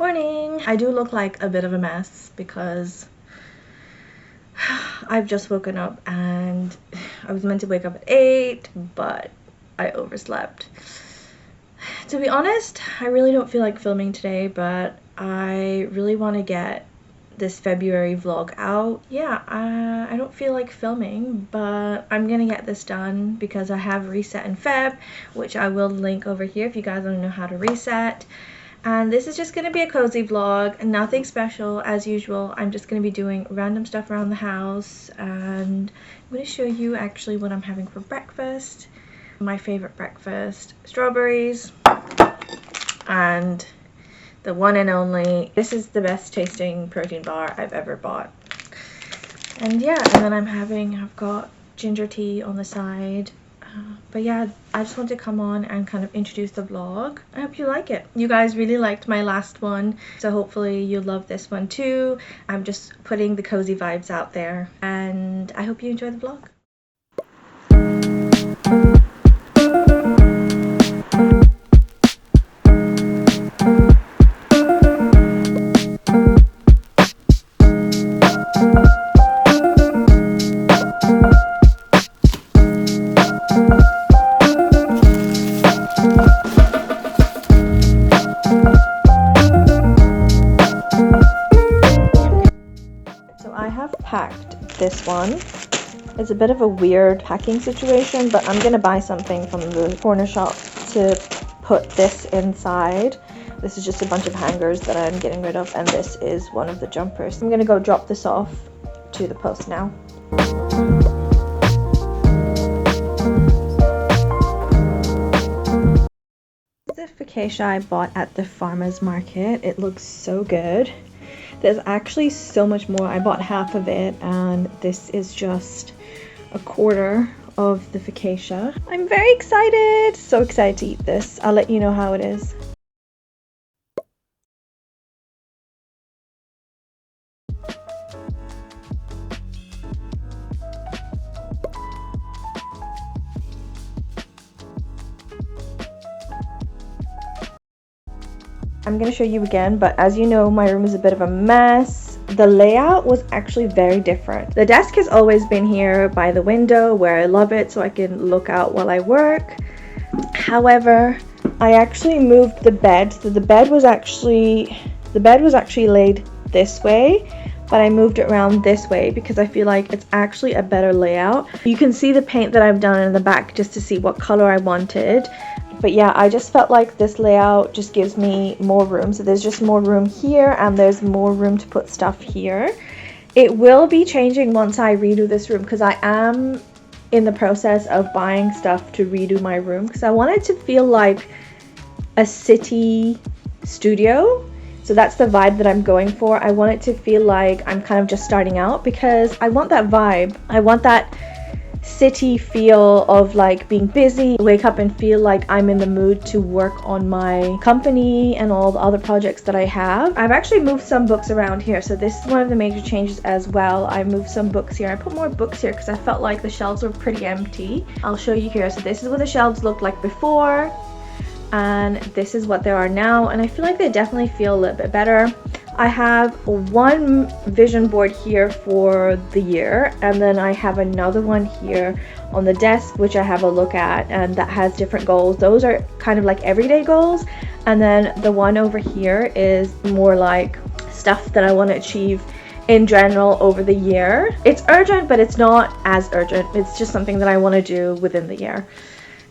Morning! I do look like a bit of a mess because I've just woken up and I was meant to wake up at 8, but I overslept. To be honest, I really don't feel like filming today, but I really want to get this February vlog out. Yeah, I don't feel like filming, but I'm gonna get this done because I have reset in Feb, which I will link over here if you guys want to know how to reset. And this is just going to be a cozy vlog, nothing special as usual. I'm just going to be doing random stuff around the house, and I'm going to show you actually what I'm having for breakfast. My favorite breakfast, strawberries, and the one and only, this is the best tasting protein bar I've ever bought. And yeah, and then I've got ginger tea on the side. But yeah, I just want to come on and kind of introduce the vlog. I hope you like it. You guys really liked my last one, so hopefully you'll love this one too. I'm just putting the cozy vibes out there, and I hope you enjoy the vlog. Packed this one. It's a bit of a weird packing situation, but I'm gonna buy something from the corner shop to put this inside. This is just a bunch of hangers that I'm getting rid of, and this is one of the jumpers. I'm gonna go drop this off to the post now. This is the focaccia I bought at the farmer's market. It looks so good. There's actually so much more. I bought half of it, and this is just a quarter of the focaccia. I'm very excited! So excited to eat this. I'll let you know how it is. I'm gonna show you again, but as you know, my room is a bit of a mess. The layout was actually very different. The desk has always been here by the window where I love it so I can look out while I work. However, I actually moved the bed. So the bed was actually laid this way, but I moved it around this way because I feel like it's actually a better layout. You can see the paint that I've done in the back just to see what color I wanted. But yeah, I just felt like this layout just gives me more room. So there's just more room here, and there's more room to put stuff here. It will be changing once I redo this room, because I am in the process of buying stuff to redo my room, because I want it to feel like a city studio. So that's the vibe that I'm going for. I want it to feel like I'm kind of just starting out, because I want that vibe. I want that city feel of like being busy, wake up and feel like I'm in the mood to work on my company and all the other projects that I have. I've actually moved some books around here, so this is one of the major changes as well. I moved some books here. I put more books here because I felt like the shelves were pretty empty. I'll show you here. So this is what the shelves looked like before, and this is what they are now, and I feel like they definitely feel a little bit better. I have one vision board here for the year, and then I have another one here on the desk which I have a look at, and that has different goals. Those are kind of like everyday goals, and then the one over here is more like stuff that I want to achieve in general over the year. It's urgent, but it's not as urgent. It's just something that I want to do within the year.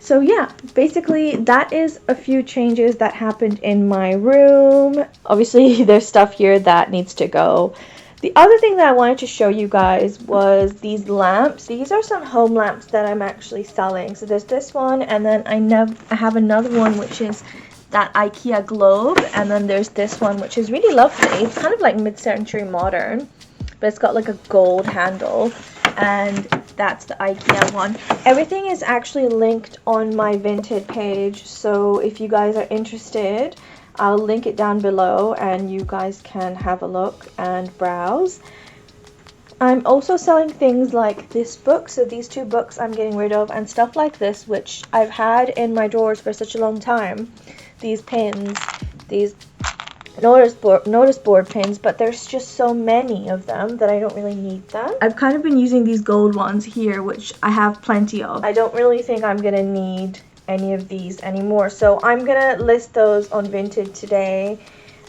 So yeah, basically that is a few changes that happened in my room. Obviously there's stuff here that needs to go. The other thing that I wanted to show you guys was these lamps. These are some home lamps that I'm actually selling. So there's this one, and then I have another one which is that IKEA globe, and then there's this one which is really lovely. It's kind of like mid-century modern, but it's got like a gold handle, and that's the IKEA one. Everything is actually linked on my Vinted page, so if you guys are interested, I'll link it down below and you guys can have a look and browse. I'm also selling things like this book, so these two books I'm getting rid of, and stuff like this which I've had in my drawers for such a long time. These pins, these notice board pins, but there's just so many of them that I don't really need them. I've kind of been using these gold ones here, which I have plenty of. I don't really think I'm gonna need any of these anymore, so I'm gonna list those on Vinted today.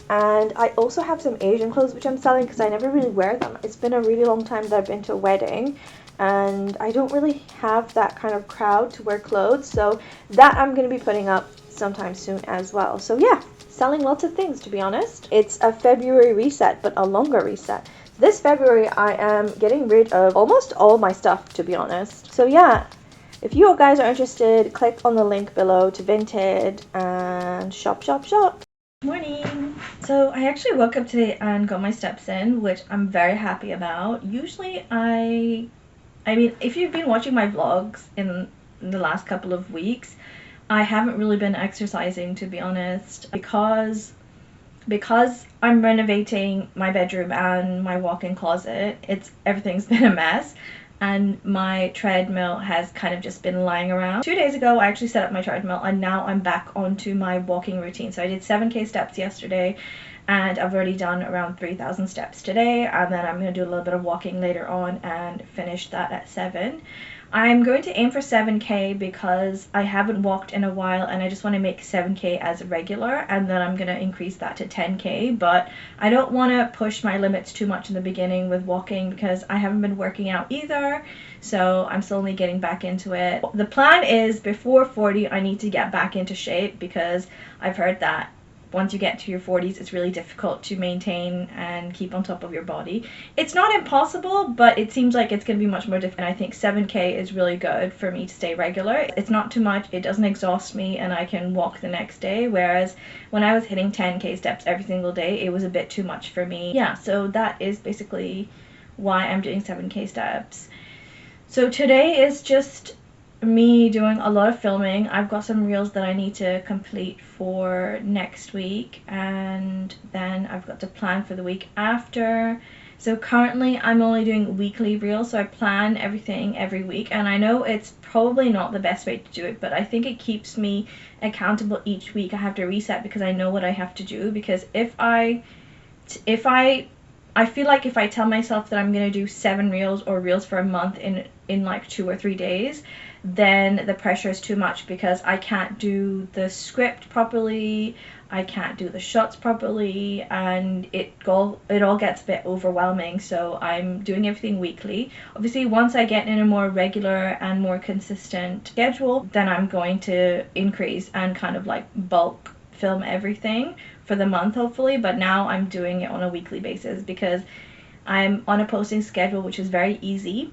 And I also have some Asian clothes which I'm selling because I never really wear them. It's been a really long time that I've been to a wedding, and I don't really have that kind of crowd to wear clothes, so that I'm going to be putting up sometime soon as well. So yeah, selling lots of things, to be honest. It's a February reset, but a longer reset. This February I am getting rid of almost all my stuff, to be honest. So yeah, if you guys are interested, click on the link below to Vinted and shop, shop, shop. Morning. So I actually woke up today and got my steps in, which I'm very happy about. Usually I mean, if you've been watching my vlogs in the last couple of weeks, I haven't really been exercising, to be honest, because I'm renovating my bedroom and my walk-in closet. Everything's been a mess, and my treadmill has kind of just been lying around. 2 days ago I actually set up my treadmill, and now I'm back onto my walking routine. So I did 7k steps yesterday, and I've already done around 3,000 steps today, and then I'm going to do a little bit of walking later on and finish that at 7. I'm going to aim for 7k because I haven't walked in a while, and I just want to make 7k as regular, and then I'm going to increase that to 10k. But I don't want to push my limits too much in the beginning with walking because I haven't been working out either, so I'm slowly getting back into it. The plan is before 40 I need to get back into shape, because I've heard that once you get to your 40s, it's really difficult to maintain and keep on top of your body. It's not impossible, but it seems like it's going to be much more difficult. I think 7k is really good for me to stay regular. It's not too much, it doesn't exhaust me, and I can walk the next day, whereas when I was hitting 10k steps every single day, it was a bit too much for me. Yeah, so that is basically why I'm doing 7k steps. So today is just me doing a lot of filming. I've got some reels that I need to complete for next week, and then I've got to plan for the week after. So currently I'm only doing weekly reels, so I plan everything every week, and I know it's probably not the best way to do it, but I think it keeps me accountable each week. I have to reset because I know what I have to do, because if I feel like if I tell myself that I'm going to do 7 reels or reels for a month in like 2 or 3 days, then the pressure is too much, because I can't do the script properly, I can't do the shots properly, and it all gets a bit overwhelming. So I'm doing everything weekly. Obviously once I get in a more regular and more consistent schedule, then I'm going to increase and kind of like bulk film everything for the month, hopefully. But now I'm doing it on a weekly basis because I'm on a posting schedule which is very easy.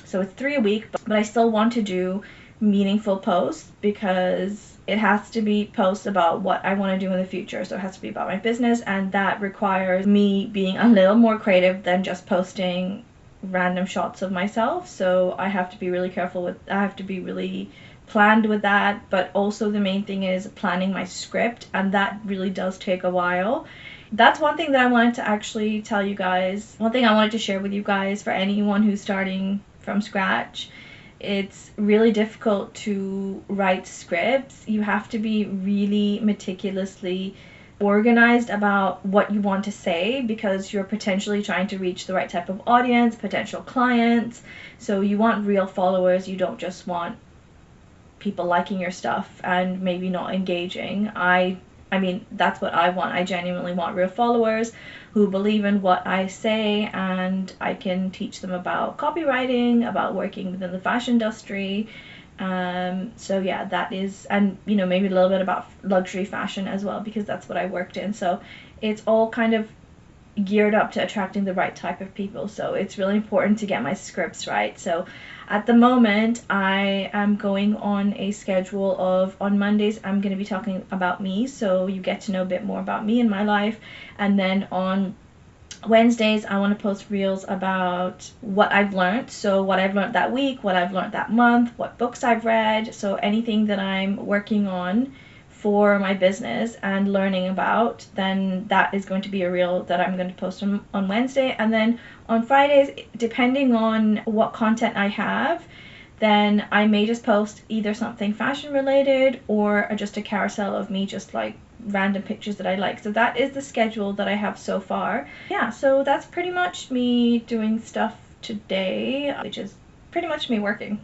So it's 3 a week, but I still want to do meaningful posts because it has to be posts about what I want to do in the future. So it has to be about my business, and that requires me being a little more creative than just posting random shots of myself. So I have to be really careful with, I have to be really planned with that. But also the main thing is planning my script, and that really does take a while. That's one thing that I wanted to actually tell you guys. One thing I wanted to share with you guys, for anyone who's starting from scratch, it's really difficult to write scripts. You have to be really meticulously organized about what you want to say, because you're potentially trying to reach the right type of audience, potential clients. So you want real followers, you don't just want people liking your stuff and maybe not engaging. I mean, that's what I want. I genuinely want real followers who believe in what I say, and I can teach them about copywriting, about working within the fashion industry. So yeah, that is, and you know, maybe a little bit about luxury fashion as well, because that's what I worked in. So it's all kind of geared up to attracting the right type of people. So it's really important to get my scripts right. So at the moment I am going on a schedule of, on Mondays I'm going to be talking about me, so you get to know a bit more about me and my life, and then on Wednesdays I want to post reels about what I've learned, so what I've learned that week, what I've learned that month, what books I've read, so anything that I'm working on for my business and learning about, then that is going to be a reel that I'm going to post on Wednesday. And then on Fridays, depending on what content I have, then I may just post either something fashion related or just a carousel of me just like random pictures that I like. So that is the schedule that I have so far. Yeah, so that's pretty much me doing stuff today, which is pretty much me working.